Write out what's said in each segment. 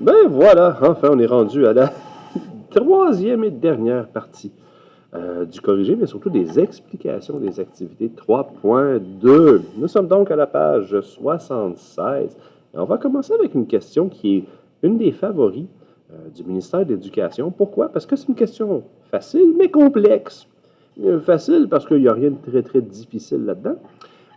Ben voilà, enfin on est rendu à la troisième et dernière partie du corrigé, mais surtout des explications des activités 3.2. Nous sommes donc à la page 76. Et on va commencer avec une question qui est une des favoris du ministère de l'Éducation. Pourquoi? Parce que c'est une question facile, mais complexe. Facile parce qu'il n'y a rien de très, très difficile là-dedans.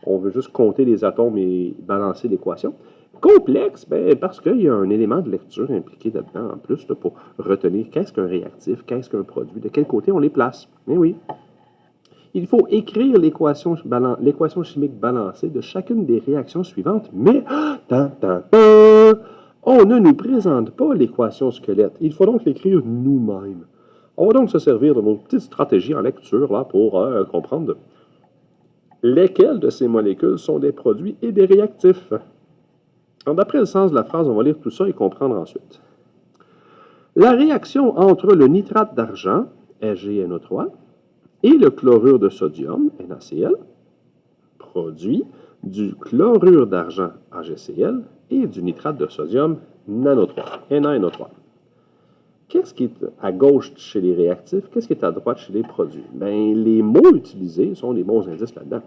On veut juste compter les atomes et balancer l'équation. Complexe, ben, parce qu'il y a un élément de lecture impliqué là-dedans en plus là, pour retenir qu'est-ce qu'un réactif, qu'est-ce qu'un produit, de quel côté on les place. Mais oui. Il faut écrire l'équation chimique balancée de chacune des réactions suivantes, mais on ne nous présente pas l'équation squelette. Il faut donc l'écrire nous-mêmes. On va donc se servir de nos petites stratégies en lecture là, pour comprendre lesquelles de ces molécules sont des produits et des réactifs. Alors, d'après le sens de la phrase, on va lire tout ça et comprendre ensuite. La réaction entre le nitrate d'argent, AgNO3, et le chlorure de sodium, NaCl, produit du chlorure d'argent, AgCl, et du nitrate de sodium, NaNO3. Qu'est-ce qui est à gauche chez les réactifs? Qu'est-ce qui est à droite chez les produits? Bien, les mots utilisés sont des bons indices là-dedans.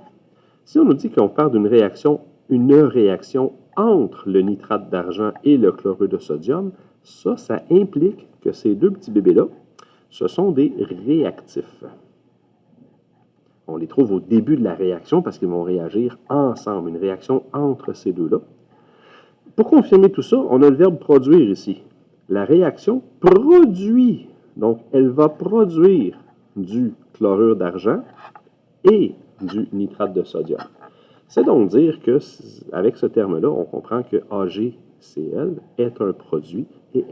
Si on nous dit qu'on parle d'une réaction, une réaction entre le nitrate d'argent et le chlorure de sodium, ça implique que ces deux petits bébés-là, ce sont des réactifs. On les trouve au début de la réaction parce qu'ils vont réagir ensemble, une réaction entre ces deux-là. Pour confirmer tout ça, on a le verbe produire ici. La réaction produit, donc elle va produire du chlorure d'argent et du nitrate de sodium. C'est donc dire qu'avec ce terme-là, on comprend que AgCl est un produit et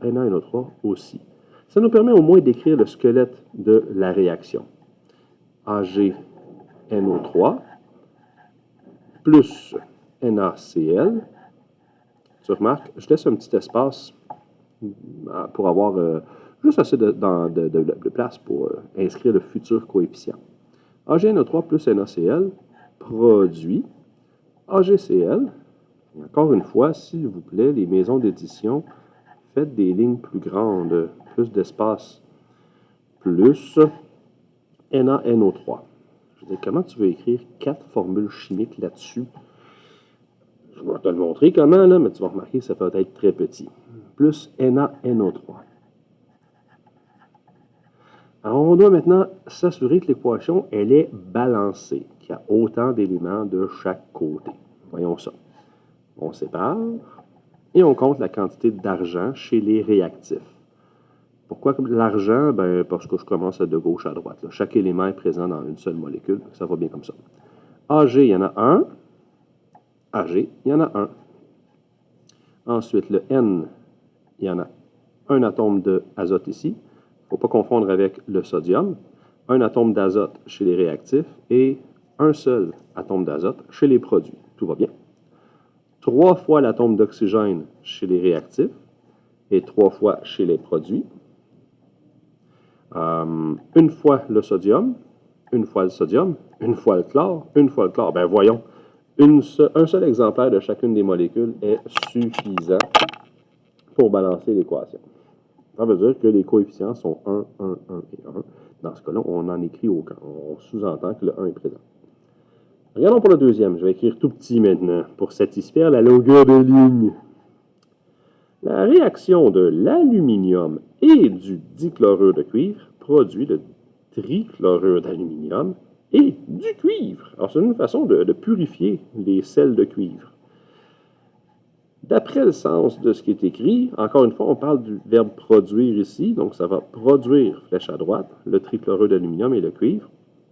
NaNO3 aussi. Ça nous permet au moins d'écrire le squelette de la réaction. AgNO3 plus NaCl. Tu remarques, je laisse un petit espace pour avoir juste assez de place pour inscrire le futur coefficient. AgNO3 plus NaCl produit AgCl. Et encore une fois, s'il vous plaît, les maisons d'édition, faites des lignes plus grandes, plus d'espace, plus NaNO3. Je veux dire, comment tu veux écrire 4 formules chimiques là-dessus? Je vais te le montrer comment, là, mais tu vas remarquer que ça peut être très petit. Plus NaNO3. Alors, on doit maintenant s'assurer que l'équation, elle est balancée, qu'il y a autant d'éléments de chaque côté. Voyons ça. On sépare et on compte la quantité d'argent chez les réactifs. Pourquoi l'argent? Ben, parce que je commence de gauche à droite. Là. Chaque élément est présent dans une seule molécule. Ça va bien comme ça. Ag, il y en a un. Ag, il y en a un. Ensuite, le N, il y en a un atome d'azote ici. Il ne faut pas confondre avec le sodium. Un atome d'azote chez les réactifs et un seul atome d'azote chez les produits. Tout va bien. 3 fois l'atome d'oxygène chez les réactifs et 3 fois chez les produits. Une fois le sodium, une fois le sodium, une fois le chlore, une fois le chlore. Ben voyons, un seul exemplaire de chacune des molécules est suffisant pour balancer l'équation. Ça veut dire que les coefficients sont 1, 1, 1 et 1. Dans ce cas-là, on n'en écrit aucun. On sous-entend que le 1 est présent. Regardons pour le deuxième. Je vais écrire tout petit maintenant pour satisfaire la longueur de ligne. La réaction de l'aluminium et du dichlorure de cuivre produit le trichlorure d'aluminium et du cuivre. Alors, c'est une façon de purifier les sels de cuivre. D'après le sens de ce qui est écrit, encore une fois, on parle du verbe produire ici, donc ça va produire, flèche à droite, le trichlorure d'aluminium et le cuivre.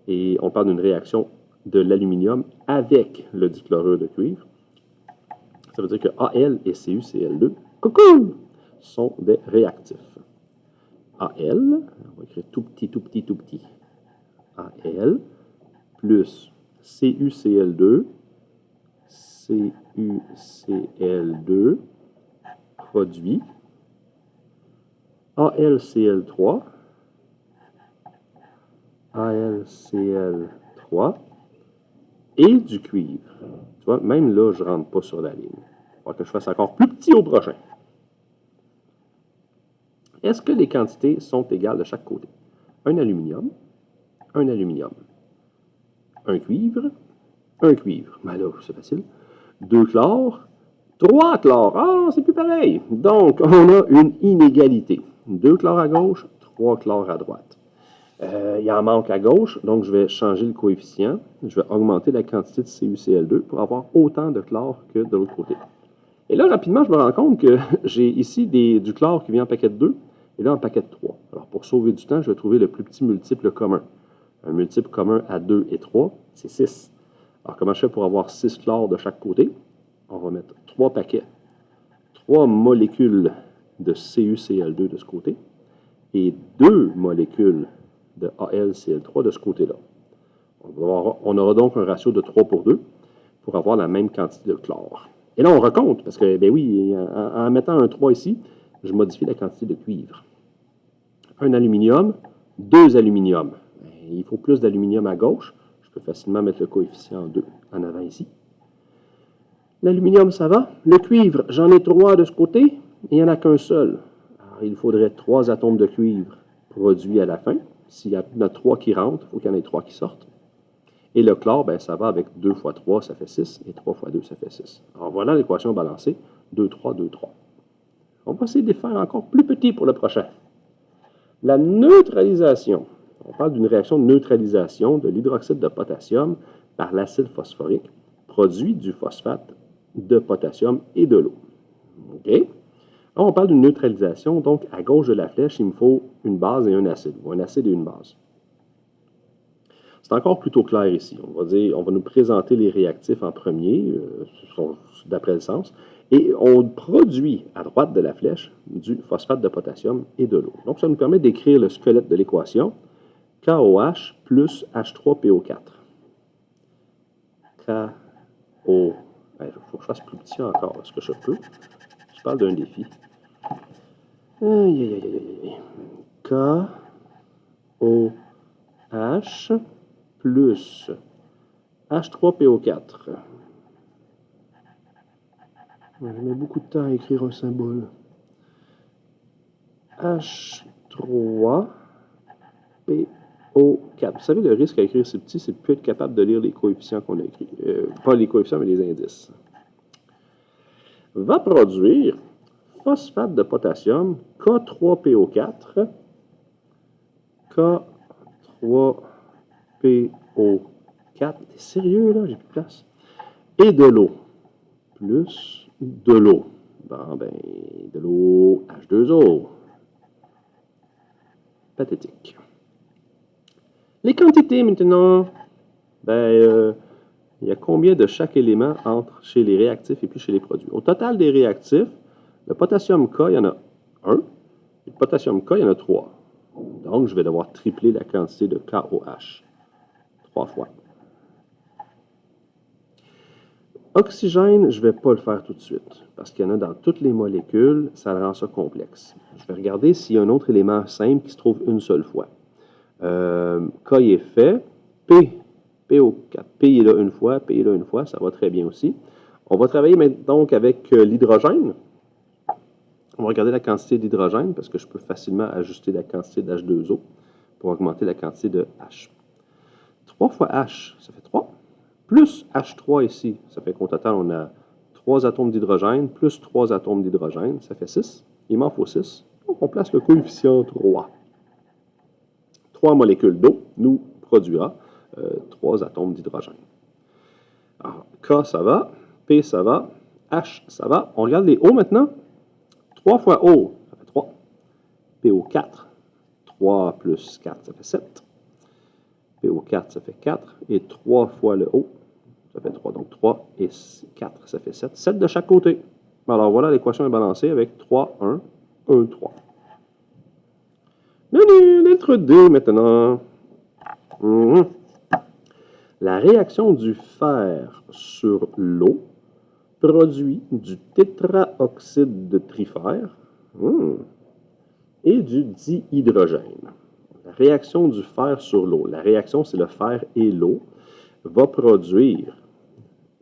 Et on parle d'une réaction de l'aluminium avec le dichlorure de cuivre. Ça veut dire que Al et CuCl2, coucou, sont des réactifs. Al, on va écrire tout petit, tout petit, tout petit. Al plus CuCl2, CuCl2 produit AlCl3, AlCl3 et du cuivre. Tu vois, même là, je ne rentre pas sur la ligne. Il va falloir que je fasse encore plus petit au prochain. Est-ce que les quantités sont égales de chaque côté? Un aluminium, un aluminium. Un cuivre, un cuivre. Ben là, c'est facile. Deux chlores, trois chlores. Ah, c'est plus pareil. Donc, on a une inégalité. Deux chlores à gauche, trois chlores à droite. Il en manque à gauche, donc je vais changer le coefficient. Je vais augmenter la quantité de CuCl2 pour avoir autant de chlore que de l'autre côté. Et là, rapidement, je me rends compte que j'ai ici du chlore qui vient en paquet de 2 et là en paquet de 3. Alors, pour sauver du temps, je vais trouver le plus petit multiple commun. Un multiple commun à 2 et 3, c'est 6. Alors, comment je fais pour avoir 6 chlores de chaque côté? On va mettre 3 paquets, 3 molécules de CuCl2 de ce côté et 2 molécules de AlCl3 de ce côté-là. On aura donc un ratio de 3 pour 2 pour avoir la même quantité de chlore. Et là, on recompte, parce que, ben oui, en mettant un 3 ici, je modifie la quantité de cuivre. Un aluminium, deux aluminiums. Il faut plus d'aluminium à gauche. Je peux facilement mettre le coefficient 2 en avant ici. L'aluminium, ça va. Le cuivre, j'en ai 3 de ce côté, et il n'y en a qu'un seul. Alors, il faudrait 3 atomes de cuivre produits à la fin. S'il y en a 3 qui rentrent, il faut qu'il y en ait 3 qui sortent. Et le chlore, ben, ça va avec 2 fois 3, ça fait 6, et 3 fois 2, ça fait 6. Alors voilà l'équation balancée, 2, 3, 2, 3. On va essayer de les faire encore plus petits pour le prochain. La neutralisation. On parle d'une réaction de neutralisation de l'hydroxyde de potassium par l'acide phosphorique, produit du phosphate de potassium et de l'eau. OK? Alors, on parle d'une neutralisation, donc à gauche de la flèche, il me faut une base et un acide, ou un acide et une base. C'est encore plutôt clair ici. On va nous présenter les réactifs en premier, d'après le sens, et on produit à droite de la flèche du phosphate de potassium et de l'eau. Donc, ça nous permet d'écrire le squelette de l'équation KOH plus H3PO4. KO. Il faut que je fasse plus petit encore. Est-ce que je peux? Je parle d'un défi. KOH plus H3PO4. Je mets beaucoup de temps à écrire un symbole. H3PO4. Vous savez, le risque à écrire ces petits, c'est de ne plus être capable de lire les coefficients qu'on a écrits. Pas les coefficients, mais les indices. Va produire phosphate de potassium K3PO4. K3PO4. T'es sérieux, là? J'ai plus de place. Et de l'eau. Plus de l'eau. Bon, ben, de l'eau H2O. Pathétique. Les quantités, maintenant. Ben, il y a combien de chaque élément entre chez les réactifs et puis chez les produits? Au total des réactifs, le potassium K, il y en a 1. Et le potassium K, il y en a 3. Donc, je vais devoir tripler la quantité de KOH. 3 fois. Oxygène, je ne vais pas le faire tout de suite, parce qu'il y en a dans toutes les molécules, ça rend ça complexe. Je vais regarder s'il y a un autre élément simple qui se trouve une seule fois. K est fait. PO4. P est là une fois, P est là une fois, ça va très bien aussi. On va travailler maintenant donc avec l'hydrogène. On va regarder la quantité d'hydrogène, parce que je peux facilement ajuster la quantité d'H2O pour augmenter la quantité de H. 3 fois H, ça fait 3. Plus H3 ici, ça fait qu'au total, on a 3 atomes d'hydrogène, plus 3 atomes d'hydrogène, ça fait 6. Il m'en faut 6. Donc, on place le coefficient 3. 3 molécules d'eau nous produira 3 atomes d'hydrogène. Alors, K, ça va. P, ça va. H, ça va. On regarde les O maintenant. 3 fois O, ça fait 3. PO4, 3 plus 4, ça fait 7. PO4, ça fait 4. Et 3 fois le O, ça fait 3. Donc 3 et 4, ça fait 7. 7 de chaque côté. Alors voilà, l'équation est balancée avec 3, 1, 1, 3. Lettre D maintenant. La réaction du fer sur l'eau produit du tétraoxyde de trifère et du dihydrogène. La réaction du fer sur l'eau, la réaction c'est le fer et l'eau, va produire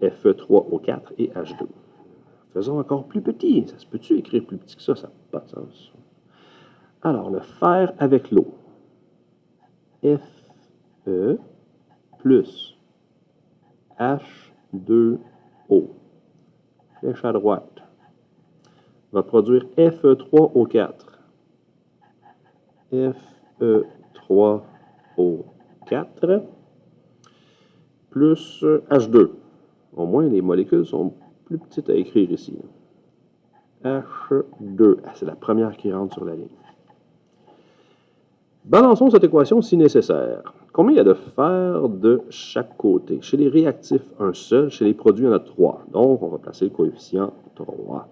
Fe3O4 et H2. Faisons encore plus petit. Ça se peut-tu écrire plus petit que ça? Ça n'a pas de sens. Alors, le fer avec l'eau. Fe plus H2O. Flèche à droite. Va produire Fe3O4. Fe3O4 plus H2. Au moins, les molécules sont plus petites à écrire ici. H2. C'est la première qui rentre sur la ligne. Balançons cette équation si nécessaire. Combien il y a de fer de chaque côté? Chez les réactifs, un seul. Chez les produits, il y en a 3. Donc, on va placer le coefficient 3.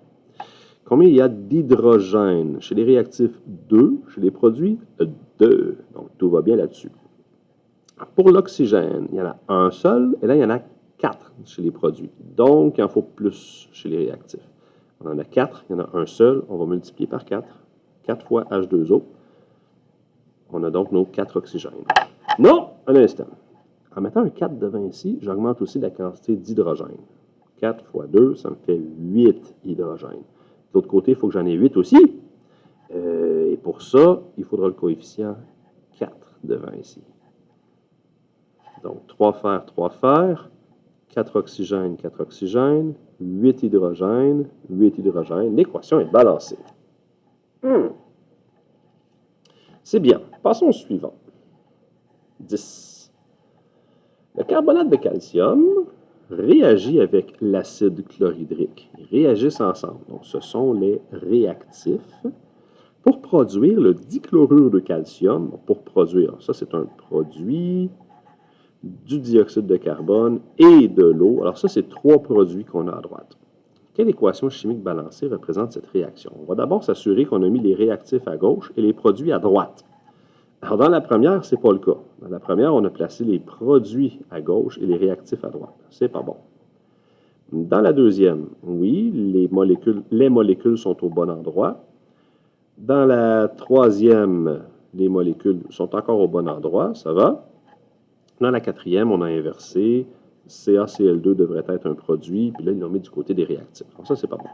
Combien il y a d'hydrogène? Chez les réactifs, 2. Chez les produits, 2. Donc, tout va bien là-dessus. Pour l'oxygène, il y en a un seul. Et là, il y en a 4 chez les produits. Donc, il en faut plus chez les réactifs. On en a 4. Il y en a un seul. On va multiplier par 4. 4 fois H2O. On a donc nos 4 oxygènes. Non! Un instant. En mettant un 4 devant ici, j'augmente aussi la quantité d'hydrogène. 4 fois 2, ça me fait 8 hydrogènes. De l'autre côté, il faut que j'en ai 8 aussi. Et pour ça, il faudra le coefficient 4 devant ici. Donc, 3 fer, 3 fer, 4 oxygènes, 4 oxygènes, 8 hydrogènes, 8 hydrogènes. L'équation est balancée. C'est bien. Passons au suivant. 10. Le carbonate de calcium réagit avec l'acide chlorhydrique. Ils réagissent ensemble. Donc, ce sont les réactifs pour produire le dichlorure de calcium. Pour produire, ça c'est un produit, du dioxyde de carbone et de l'eau. Alors ça, c'est 3 produits qu'on a à droite. Quelle équation chimique balancée représente cette réaction? On va d'abord s'assurer qu'on a mis les réactifs à gauche et les produits à droite. Alors, dans la première, ce n'est pas le cas. Dans la première, on a placé les produits à gauche et les réactifs à droite. C'est pas bon. Dans la deuxième, oui, les molécules sont au bon endroit. Dans la troisième, les molécules sont encore au bon endroit, ça va. Dans la quatrième, on a inversé. CaCl2 devrait être un produit, puis là, ils l'ont mis du côté des réactifs. Donc ça, c'est pas bon.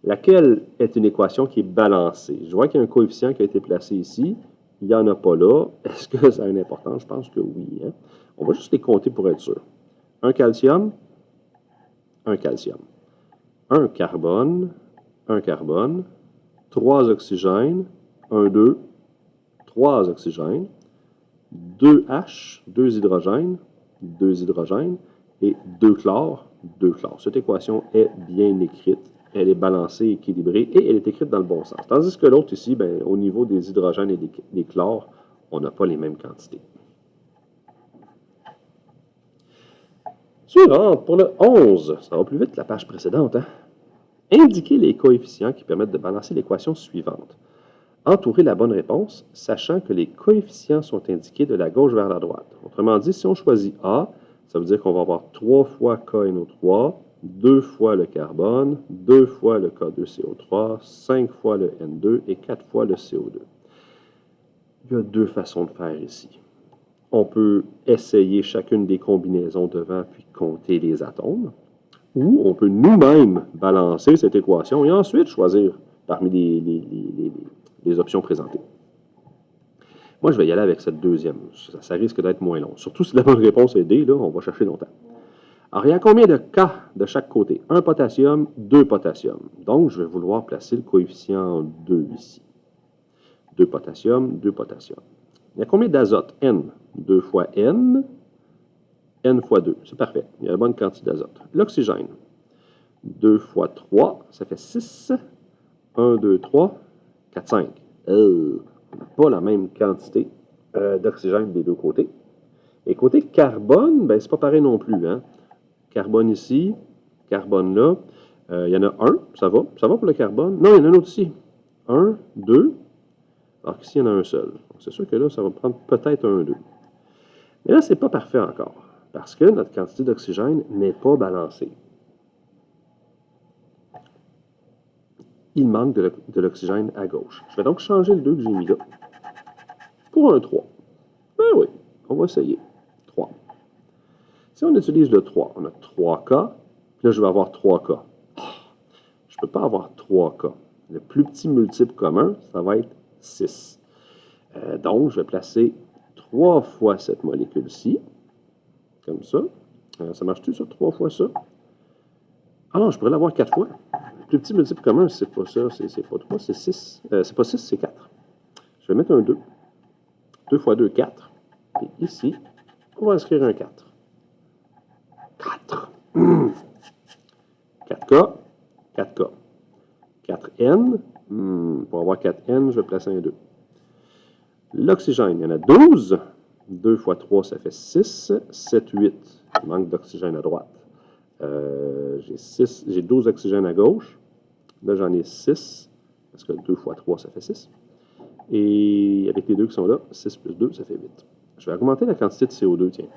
Laquelle est une équation qui est balancée? Je vois qu'il y a un coefficient qui a été placé ici. Il n'y en a pas là. Est-ce que ça a une importance? Je pense que oui. Hein? On va juste les compter pour être sûr. Un calcium, un calcium. Un carbone, 3 oxygènes, 1, 2, 3 oxygènes, 2 H, 2 hydrogènes, 2 hydrogènes, et 2 chlore, 2 chlore. Cette équation est bien écrite. Elle est balancée, équilibrée, et elle est écrite dans le bon sens. Tandis que l'autre ici, bien, au niveau des hydrogènes et des chlores, on n'a pas les mêmes quantités. Suivant, pour le 11, ça va plus vite que la page précédente. Hein? Indiquez les coefficients qui permettent de balancer l'équation suivante. Entourez la bonne réponse, sachant que les coefficients sont indiqués de la gauche vers la droite. Autrement dit, si on choisit A, ça veut dire qu'on va avoir 3 fois KNO3, 2 fois le carbone, 2 fois le K2CO3, 5 fois le N2 et 4 fois le CO2. Il y a 2 façons de faire ici. On peut essayer chacune des combinaisons devant puis compter les atomes, ou on peut nous-mêmes balancer cette équation et ensuite choisir parmi les options présentées. Moi, je vais y aller avec cette deuxième. Ça risque d'être moins long. Surtout si la bonne réponse est D, là, on va chercher longtemps. Alors, il y a combien de K de chaque côté? 1 potassium, 2 potassium. Donc, je vais vouloir placer le coefficient 2 ici. 2 potassium, 2 potassium. Il y a combien d'azote? N. 2 fois N. N fois 2. C'est parfait. Il y a la bonne quantité d'azote. L'oxygène. 2 fois 3, ça fait 6. 1, 2, 3, 4, 5. On n'a pas la même quantité d'oxygène des deux côtés. Et côté carbone, ben, c'est pas pareil non plus. Hein? Carbone ici, carbone là. Il y en a un, ça va. Ça va pour le carbone. Non, il y en a un autre ici. 1, 2. Alors qu'ici, il y en a un seul. C'est sûr que là, ça va prendre peut-être un 2. Mais là, c'est pas parfait encore. Parce que notre quantité d'oxygène n'est pas balancée. Il manque de l'oxygène à gauche. Je vais donc changer le 2 que j'ai mis là pour un 3. Ben oui, on va essayer. 3. Si on utilise le 3, on a 3K. Puis là, je vais avoir 3K. Je ne peux pas avoir 3K. Le plus petit multiple commun, ça va être 6. Donc, je vais placer 3 fois cette molécule-ci, comme ça. Ça marche-tu, ça? 3 fois ça? Ah non, je pourrais l'avoir 4 fois. Le plus petit multiple commun, c'est pas ça, c'est pas 3, c'est 6. C'est pas 6, c'est 4. Je vais mettre un 2. 2 fois 2, 4. Et ici, on va inscrire un 4. 4. 4K, 4K. 4N, pour avoir 4N, je vais placer un 2. L'oxygène, il y en a 12. 2 fois 3, ça fait 6. 7, 8. Il manque d'oxygène à droite. J'ai 12 oxygènes à gauche. Là, j'en ai 6, parce que 2 fois 3, ça fait 6. Et avec les deux qui sont là, 6 plus 2, ça fait 8. Je vais augmenter la quantité de CO2, tiens,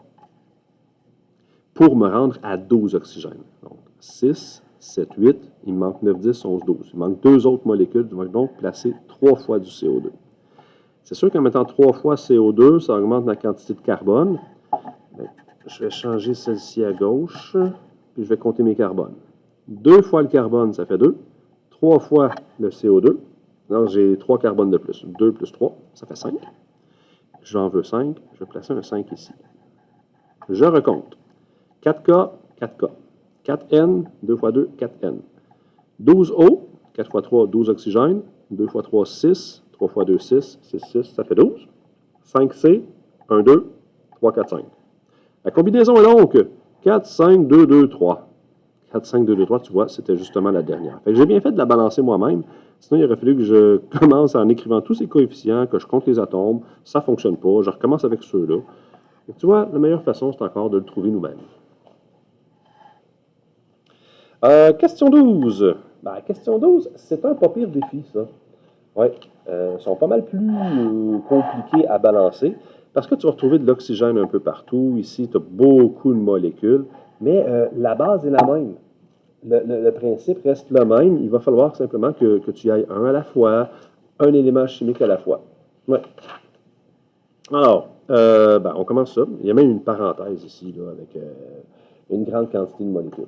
pour me rendre à 12 oxygènes. Donc, 6, 7, 8, il me manque 9, 10, 11, 12. Il me manque 2 autres molécules. Je vais donc placer 3 fois du CO2. C'est sûr qu'en mettant 3 fois CO2, ça augmente ma quantité de carbone. Je vais changer celle-ci à gauche, puis je vais compter mes carbones. 2 fois le carbone, ça fait 2. 3 fois le CO2. Alors, j'ai 3 carbones de plus. 2 plus 3, ça fait 5. J'en veux 5. Je vais placer un 5 ici. Je recompte. 4K, 4K. 4N, 2 fois 2, 4N. 12O, 4 fois 3, 12 oxygènes. 2 fois 3, 6. 3 fois 2, 6. 6, 6, ça fait 12. 5C, 1, 2, 3, 4, 5. La combinaison est donc 4, 5, 2, 2, 3. 4, 5, 2, 2, 3, tu vois, c'était justement la dernière. Fait que j'ai bien fait de la balancer moi-même. Sinon, il aurait fallu que je commence en écrivant tous ces coefficients, que je compte les atomes. Ça ne fonctionne pas. Je recommence avec ceux-là. Tu vois, la meilleure façon, c'est encore de le trouver nous-mêmes. Question 12. Ben, question 12, c'est un pas pire défi, ça. Oui, ils sont pas mal plus compliqués à balancer parce que tu vas retrouver de l'oxygène un peu partout. Ici, tu as beaucoup de molécules, mais la base est la même. Le principe reste le même. Il va falloir simplement que tu ailles un à la fois, un élément chimique à la fois. Ouais. Alors, on commence ça. Il y a même une parenthèse ici là, avec une grande quantité de molécules.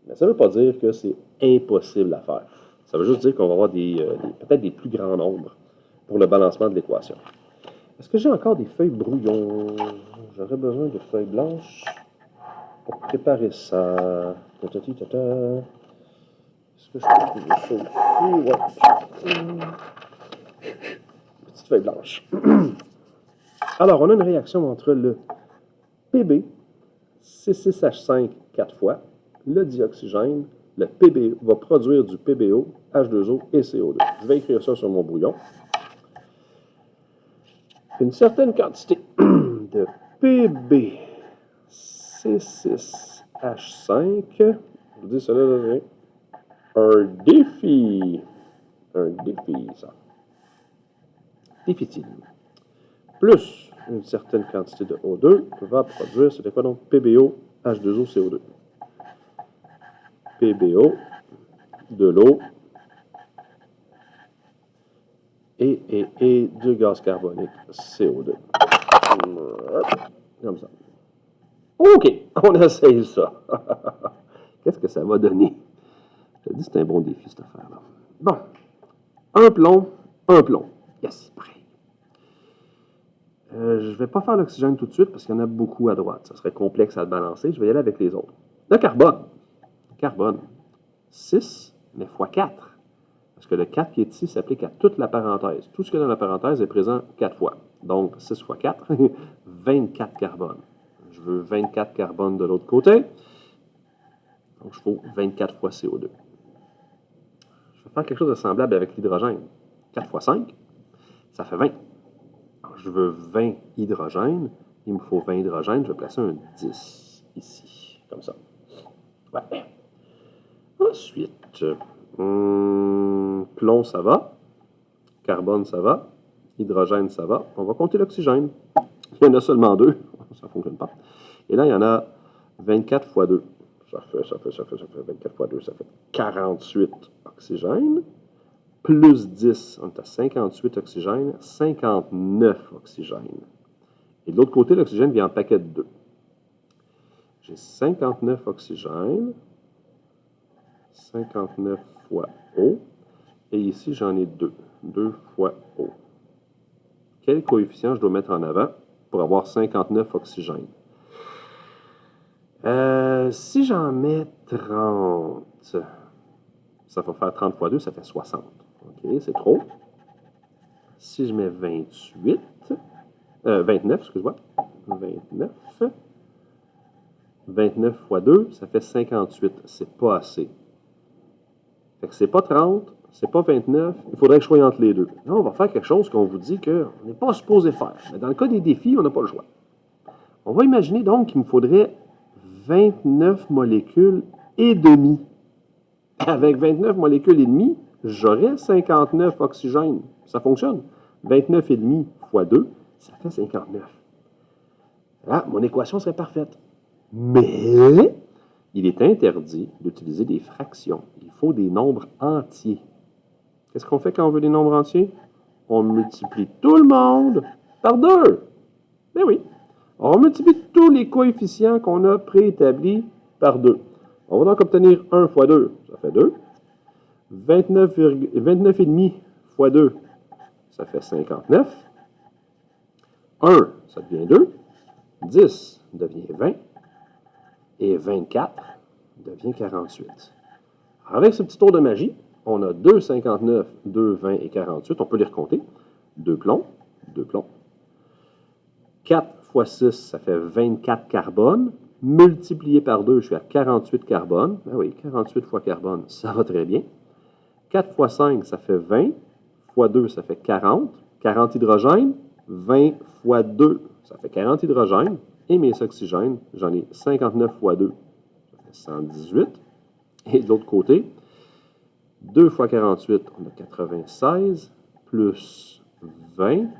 Mais ça ne veut pas dire que c'est impossible à faire. Ça veut juste dire qu'on va avoir peut-être des plus grands nombres pour le balancement de l'équation. Est-ce que j'ai encore des feuilles brouillons? J'aurais besoin de feuilles blanches pour préparer ça. Est-ce que je peux trouver ça ici? Ouais. Petite feuille blanche. Alors, on a une réaction entre le Pb, C6H5 4 fois, le dioxygène, le Pb va produire du PbO, H2O et CO2. Je vais écrire ça sur mon brouillon. Une certaine quantité de Pb, C6H5, je vous dis cela, un défi, ça. Difficile. Plus une certaine quantité de O2 va produire, c'était quoi donc? PbO, H2O, CO2. PbO, de l'eau et du gaz carbonique, CO2. Comme ça. OK, on essaye ça. Qu'est-ce que ça va donner? Je te dis, c'est un bon défi, cette affaire-là. Bon. Un plomb. Yes, pareil. Je ne vais pas faire l'oxygène tout de suite parce qu'il y en a beaucoup à droite. Ça serait complexe à le balancer. Je vais y aller avec les autres. Le carbone. 6, mais fois 4. Parce que le 4 qui est ici s'applique à toute la parenthèse. Tout ce qu'il y a dans la parenthèse est présent 4 fois. Donc, 6 fois 4, 24 carbone. Je veux 24 carbone de l'autre côté. Donc, je faut 24 fois CO2. Je vais faire quelque chose de semblable avec l'hydrogène. 4 fois 5, ça fait 20. Alors, je veux 20 hydrogènes. Il me faut 20 hydrogènes. Je vais placer un 10 ici, comme ça. Ouais. Ensuite, plomb, ça va. Carbone, ça va. Hydrogène, ça va. On va compter l'oxygène. Il y en a seulement 2. Ça ne fonctionne pas. Et là, il y en a 24 fois 2. Ça fait 24 fois 2, ça fait 48 oxygènes. Plus 10, on est à 58 oxygènes. 59 oxygènes. Et de l'autre côté, l'oxygène vient en paquet de 2. J'ai 59 oxygènes. 59 fois O. Et ici, j'en ai 2. 2 fois O. Quel coefficient je dois mettre en avant pour avoir 59 oxygènes? Si j'en mets 30, ça va faire 30 fois 2, ça fait 60. OK, c'est trop. Si je mets 29, excuse-moi. 29. 29 fois 2, ça fait 58. C'est pas assez. Fait que c'est pas 30, c'est pas 29. Il faudrait que je sois entre les deux. Là, on va faire quelque chose qu'on vous dit qu'on n'est pas supposé faire. Mais dans le cas des défis, on n'a pas le choix. On va imaginer donc qu'il me faudrait 29 molécules et demi. Avec 29 molécules et demi, j'aurais 59 oxygènes. Ça fonctionne. 29 et demi fois 2, ça fait 59. Là, mon équation serait parfaite. Mais il est interdit d'utiliser des fractions. Il faut des nombres entiers. Qu'est-ce qu'on fait quand on veut des nombres entiers? On multiplie tout le monde par 2. Ben oui. On multiplie tous les coefficients qu'on a préétablis par 2. On va donc obtenir 1 fois 2, ça fait 2. 29,5 fois 2, ça fait 59. 1, ça devient 2. 10 devient 20. Et 24 devient 48. Alors avec ce petit tour de magie, on a 2, 59, 2, 20 et 48. On peut les recompter. 2 plombs, 2 plombs. 4 fois 6, ça fait 24 carbone. Multiplié par 2, je suis à 48 carbone. Ben oui, 48 fois carbone, ça va très bien. 4 fois 5, ça fait 20. Fois 2, ça fait 40. 40 hydrogènes. 20 fois 2, ça fait 40 hydrogènes. Et mes oxygènes, j'en ai 59 fois 2, ça fait 118. Et de l'autre côté, 2 fois 48, on a 96, plus 20,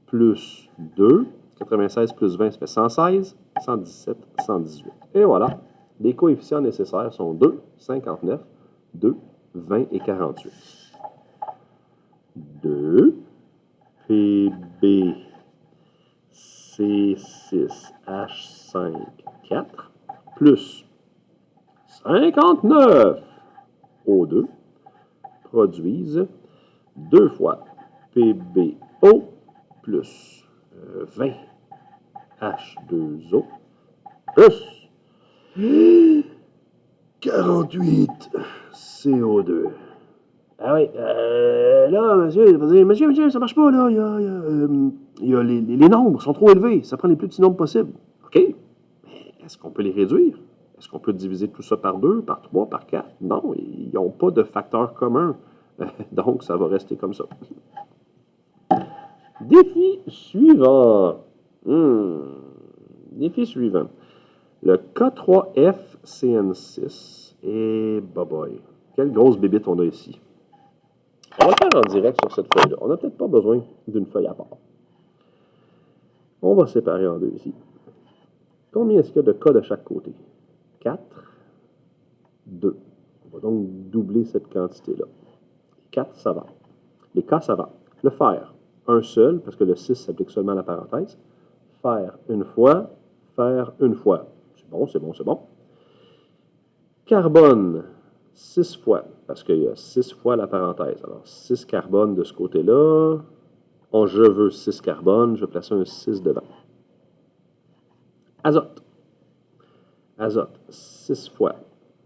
plus 2. 96 plus 20, ça fait 116, 117, 118. Et voilà, les coefficients nécessaires sont 2, 59, 2, 20 et 48. 2, PB, C6H5, 4, plus 59 O2 produisent 2 fois PBO plus 20 H2O plus 48 CO2. Ah oui, là, monsieur, ça marche pas, là. Il y a les nombres sont trop élevés. Ça prend les plus petits nombres possibles. OK. Mais est-ce qu'on peut les réduire? Est-ce qu'on peut diviser tout ça par 2, par 3, par 4? Non, ils n'ont pas de facteur commun. Donc, ça va rester comme ça. Défi suivant. Défi suivant. Le K3FCN6. Et boy, quelle grosse bébite on a ici. On va le faire en direct sur cette feuille-là. On n'a peut-être pas besoin d'une feuille à part. On va séparer en deux ici. Combien est-ce qu'il y a de K de chaque côté? 4, 2. On va donc doubler cette quantité-là. 4, ça va. Les K, ça va. Le fer, un seul, parce que le 6 s'applique seulement à la parenthèse. Fer une fois, fer une fois. C'est bon, c'est bon, c'est bon. Carbone, 6 fois, parce qu'il y a 6 fois la parenthèse. Alors, 6 carbone de ce côté-là. Je veux 6 carbone, je vais placer un 6 devant. Azote. Azote, 6 fois.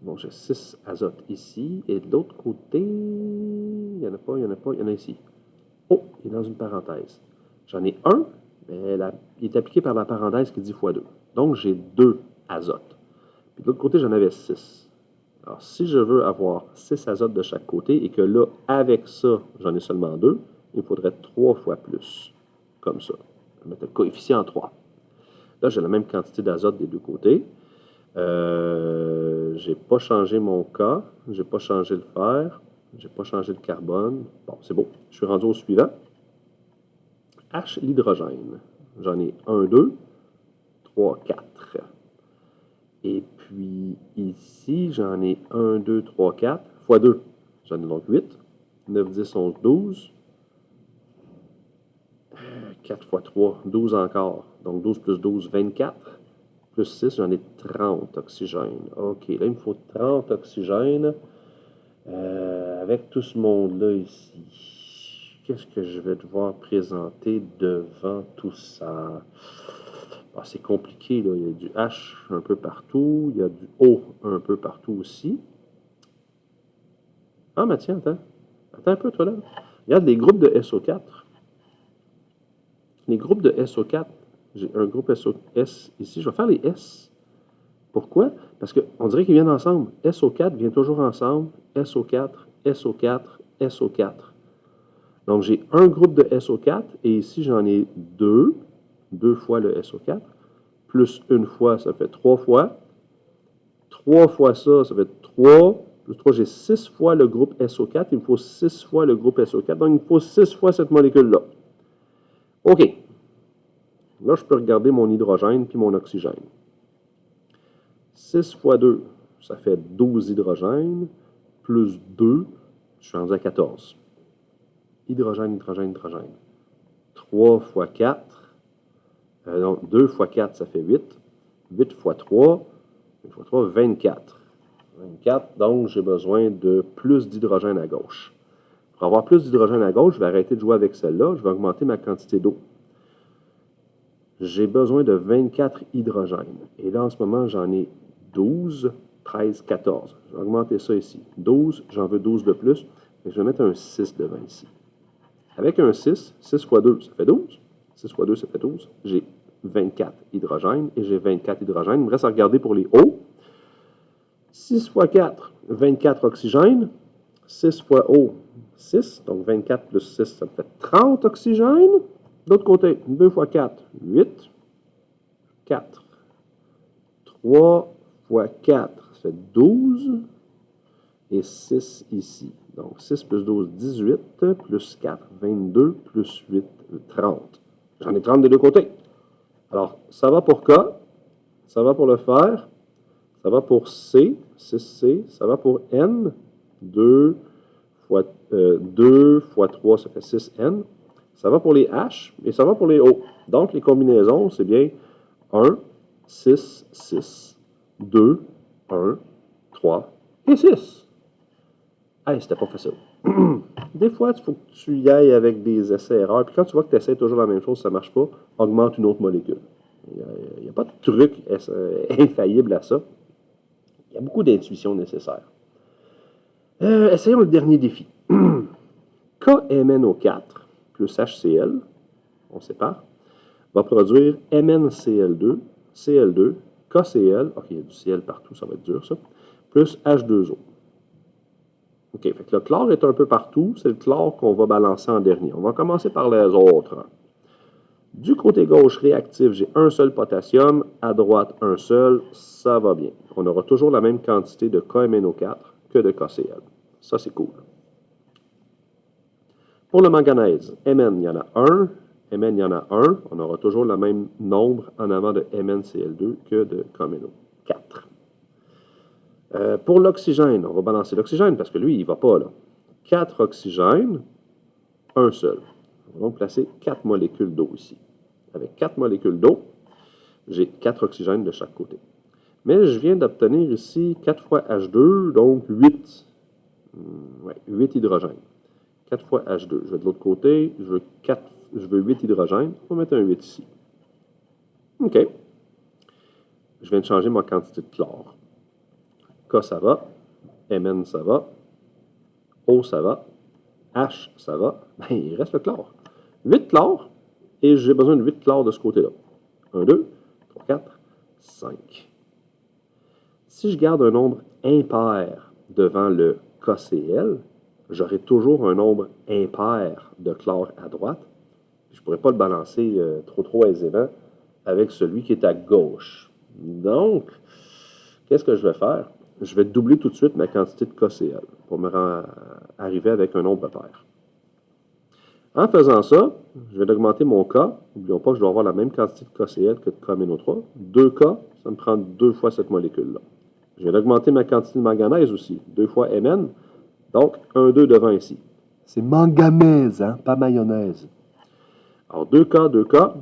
Donc, j'ai 6 azote ici. Et de l'autre côté, il n'y en a pas, il y en a ici. Oh, il est dans une parenthèse. J'en ai un, mais il est appliqué par la parenthèse qui dit fois 2. Donc, j'ai 2 azotes. Puis de l'autre côté, j'en avais 6. Alors, si je veux avoir 6 azotes de chaque côté et que là, avec ça, j'en ai seulement 2, il me faudrait 3 fois plus. Comme ça. Je vais mettre le coefficient 3. Là, j'ai la même quantité d'azote des deux côtés. Je n'ai pas changé mon K. Je n'ai pas changé le fer. Je n'ai pas changé le carbone. Bon, c'est beau. Je suis rendu au suivant. H, l'hydrogène. J'en ai 1, 2, 3, 4. Et puis ici, j'en ai 1, 2, 3, 4, fois 2. J'en ai donc 8. 9, 10, 11, 12. 4 fois 3, 12 encore. Donc 12 plus 12, 24. Plus 6, j'en ai 30 oxygènes. OK, là, il me faut 30 oxygènes. Avec tout ce monde-là ici, qu'est-ce que je vais devoir présenter devant tout ça? Ah, c'est compliqué, là. Il y a du H un peu partout, il y a du O un peu partout aussi. Ah, mais tiens, attends. Attends un peu, toi, là. Regarde les groupes de SO4. Les groupes de SO4, j'ai un groupe SOS ici. Je vais faire les S. Pourquoi? Parce qu'on dirait qu'ils viennent ensemble. SO4 vient toujours ensemble. SO4, SO4, SO4. Donc, j'ai un groupe de SO4 et ici, j'en ai deux. Deux fois le SO4. Plus une fois, ça fait trois fois. Trois fois ça, ça fait 3. Plus 3, j'ai 6 fois le groupe SO4. Il me faut 6 fois le groupe SO4. Donc, il me faut 6 fois cette molécule-là. OK. Là, je peux regarder mon hydrogène puis mon oxygène. 6 fois 2, ça fait 12 hydrogènes. Plus 2, je suis rendu à 14. Hydrogène, hydrogène, hydrogène. 3 fois 4. Non, 2 fois 4, ça fait 8. 8 fois 3, 8 fois 3, 24. 24, donc j'ai besoin de plus d'hydrogène à gauche. Pour avoir plus d'hydrogène à gauche, je vais arrêter de jouer avec celle-là. Je vais augmenter ma quantité d'eau. J'ai besoin de 24 hydrogènes. Et là, en ce moment, j'en ai 12, 13, 14. Je vais augmenter ça ici. 12, j'en veux 12 de plus. Et je vais mettre un 6 devant ici. Avec un 6, 6 fois 2, ça fait 12. 6 fois 2, ça fait 12. J'ai 24 hydrogènes et j'ai 24 hydrogènes. Il me reste à regarder pour les O. 6 fois 4, 24 oxygènes. 6 fois O, 6. Donc 24 plus 6, ça me fait 30 oxygènes. De l'autre côté, 2 fois 4, 8. 4. 3 fois 4, ça fait 12. Et 6 ici. Donc 6 plus 12, 18. Plus 4, 22. Plus 8, 30. J'en ai 30 des deux côtés. Alors, ça va pour K. Ça va pour le fer. Ça va pour C. 6C. Ça va pour N. 2 fois 3, ça fait 6N. Ça va pour les H et ça va pour les O. Donc, les combinaisons, c'est bien 1, 6, 6, 2, 1, 3 et 6. Hey, c'était pas facile. Des fois, il faut que tu y ailles avec des essais-erreurs. Puis quand tu vois que tu essaies toujours la même chose, ça ne marche pas, augmente une autre molécule. Il n'y a pas de truc infaillible à ça. Il y a beaucoup d'intuition nécessaire. Essayons le dernier défi. KMNO4 plus HCl, on sépare, va produire MnCl2, Cl2, KCl, ok, il y a du Cl partout, ça va être dur ça, plus H2O. OK, fait que le chlore est un peu partout, c'est le chlore qu'on va balancer en dernier. On va commencer par les autres. Du côté gauche réactif, j'ai un seul potassium, à droite un seul, ça va bien. On aura toujours la même quantité de KMNO4 que de KCl. Ça, c'est cool. Pour le manganèse, Mn, il y en a un. Mn, il y en a un. On aura toujours le même nombre en avant de MnCl2 que de KMNO4. Pour l'oxygène, on va balancer l'oxygène parce que lui, il ne va pas là. 4 oxygènes, un seul. On va donc placer 4 molécules d'eau ici. Avec 4 molécules d'eau, j'ai 4 oxygènes de chaque côté. Mais je viens d'obtenir ici 4 fois H2, donc 8. 8 hydrogènes. 4 fois H2. Je vais de l'autre côté, je veux 8 hydrogènes. On va mettre un 8 ici. OK. Je viens de changer ma quantité de chlore. K, ça va. Mn, ça va. O, ça va. H, ça va. Ben, il reste le chlore. 8 chlore, et j'ai besoin de 8 chlore de ce côté-là. 1, 2, 3, 4, 5. Si je garde un nombre impair devant le KCl, j'aurai toujours un nombre impair de chlore à droite. Je ne pourrais pas le balancer trop aisément avec celui qui est à gauche. Donc, qu'est-ce que je vais faire? Je vais doubler tout de suite ma quantité de KCl pour me arriver avec un nombre pair. En faisant ça, je vais augmenter mon K. N'oublions pas que je dois avoir la même quantité de KCl que de KMNO3. 2K, ça me prend 2 fois cette molécule-là. Je vais augmenter ma quantité de manganèse aussi. 2 fois Mn. Donc, 1, 2 devant ici. C'est manganèse, hein, pas mayonnaise. Alors, 2K, 2K,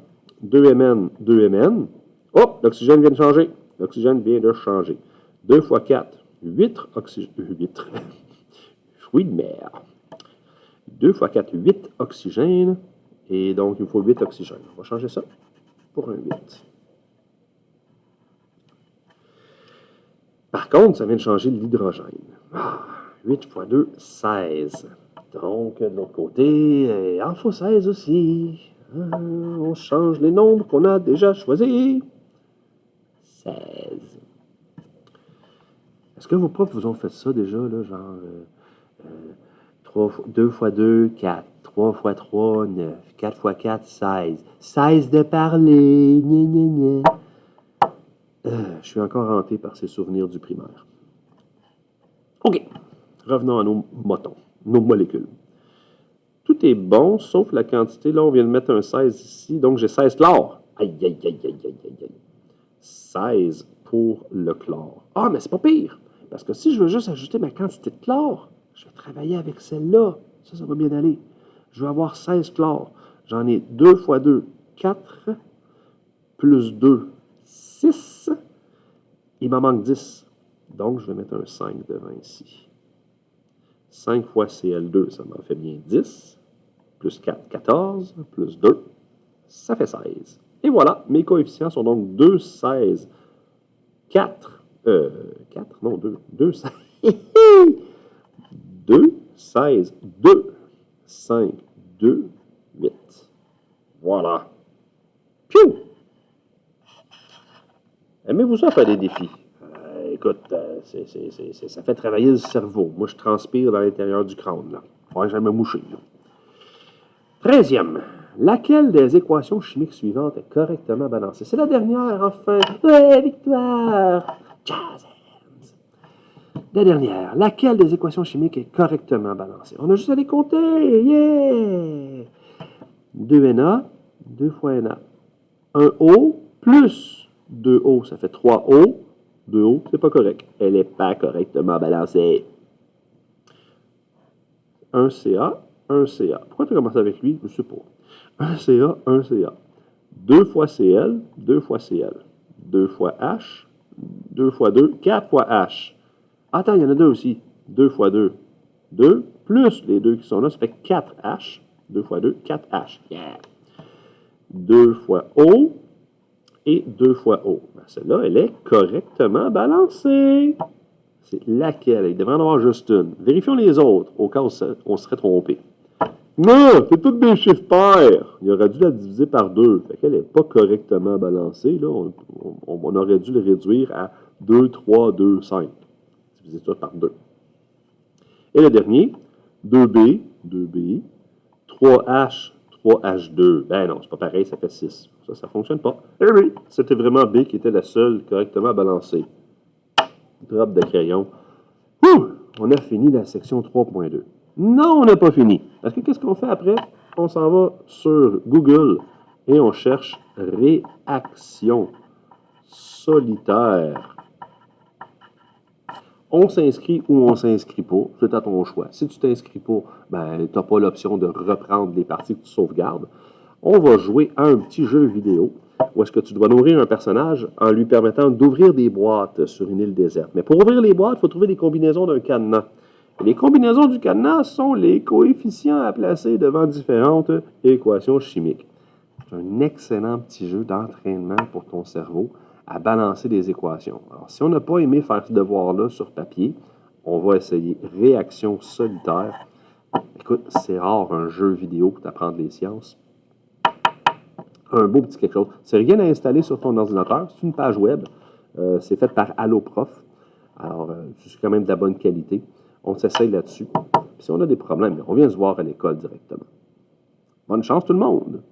2Mn, 2Mn. Oh, l'oxygène vient de changer. L'oxygène vient de changer. 2 fois 4, 8 oxygène. fruits de mer. 2 fois 4, 8 oxygène. Et donc, il me faut 8 oxygène. On va changer ça pour un 8. Par contre, ça vient de changer l'hydrogène. 8 fois 2, 16. Donc, de l'autre côté, il en faut 16 aussi. On change les nombres qu'on a déjà choisis. 16. Est-ce que vos profs vous ont fait ça déjà, là, genre 2 fois 2, 4. 3 fois 3, 9. 4 fois 4, 16. 16 de parler. Gna, gna, gna. Je suis encore hanté par ces souvenirs du primaire. OK. Revenons à nos motons, nos molécules. Tout est bon, sauf la quantité. Là, on vient de mettre un 16 ici. Donc, j'ai 16 chlore. Aïe, aïe, aïe, aïe, aïe, aïe, aïe. 16 pour le chlore. Ah, mais c'est pas pire. Parce que si je veux juste ajouter ma quantité de chlore, je vais travailler avec celle-là. Ça va bien aller. Je vais avoir 16 chlore. J'en ai 2 fois 2, 4. Plus 2, 6. Il m'en manque 10. Donc, je vais mettre un 5 devant ici. 5 fois Cl2, ça m'en fait bien 10. Plus 4, 14. Plus 2, ça fait 16. Et voilà, mes coefficients sont donc 2, 16, 4. 4, non, 2. 2, 16. 2, 16, 2, 5, 2, 8. Voilà. Piou! Aimez-vous ça faire des défis? Écoute, ça fait travailler le cerveau. Moi, je transpire dans l'intérieur du crâne. Là. Faudrait que j'aille me moucher. 13e. Laquelle des équations chimiques suivantes est correctement balancée? C'est la dernière, enfin. Ouais, victoire! Jazz hands. La dernière. Laquelle des équations chimiques est correctement balancée? On a juste à les compter. Yeah! 2Na, 2 fois Na. 1O plus 2O, ça fait 3O. 2O, c'est pas correct. Elle n'est pas correctement balancée. 1Ca, 1Ca. Pourquoi tu as commencé avec lui? Je ne sais pas. 1Ca, 1Ca. 2 fois Cl, 2 fois Cl. 2 fois H, 2 fois 2, 4 fois H. Attends, il y en a 2 aussi. 2 fois 2, 2, plus les 2 qui sont là, ça fait 4H. 2 fois 2, 4H. Yeah! 2 fois O et 2 fois O. Ben, celle-là, elle est correctement balancée. C'est laquelle? Il devrait en avoir juste une. Vérifions les autres, au cas où on serait trompé. Non, c'est toutes des chiffres pairs. Il aurait dû la diviser par 2. Fait qu'elle n'est pas correctement balancée. Là. On aurait dû le réduire à 2, 3, 2, 5. Diviser ça par 2. Et le dernier, 2B, 2B, 3H, 3H2. Ben non, c'est pas pareil, ça fait 6. Ça ne fonctionne pas. Eh oui, c'était vraiment B qui était la seule correctement balancée. Drop de crayon. Ouh! On a fini la section 3.2. Non, on n'a pas fini. Parce que qu'est-ce qu'on fait après? On s'en va sur Google et on cherche réaction solitaire. On s'inscrit ou on ne s'inscrit pas. C'est à ton choix. Si tu ne t'inscris pas, ben, tu n'as pas l'option de reprendre les parties que tu sauvegardes. On va jouer à un petit jeu vidéo où est-ce que tu dois nourrir un personnage en lui permettant d'ouvrir des boîtes sur une île déserte. Mais pour ouvrir les boîtes, il faut trouver des combinaisons d'un cadenas. Et les combinaisons du cadenas sont les coefficients à placer devant différentes équations chimiques. C'est un excellent petit jeu d'entraînement pour ton cerveau à balancer des équations. Alors, si on n'a pas aimé faire ce devoir-là sur papier, on va essayer réaction solitaire. Écoute, c'est rare un jeu vidéo pour t'apprendre les sciences. Un beau petit quelque chose. C'est rien à installer sur ton ordinateur. C'est une page web. C'est fait par AlloProf. Alors, c'est quand même de la bonne qualité. On s'essaye là-dessus. Puis si on a des problèmes, on vient se voir à l'école directement. Bonne chance tout le monde!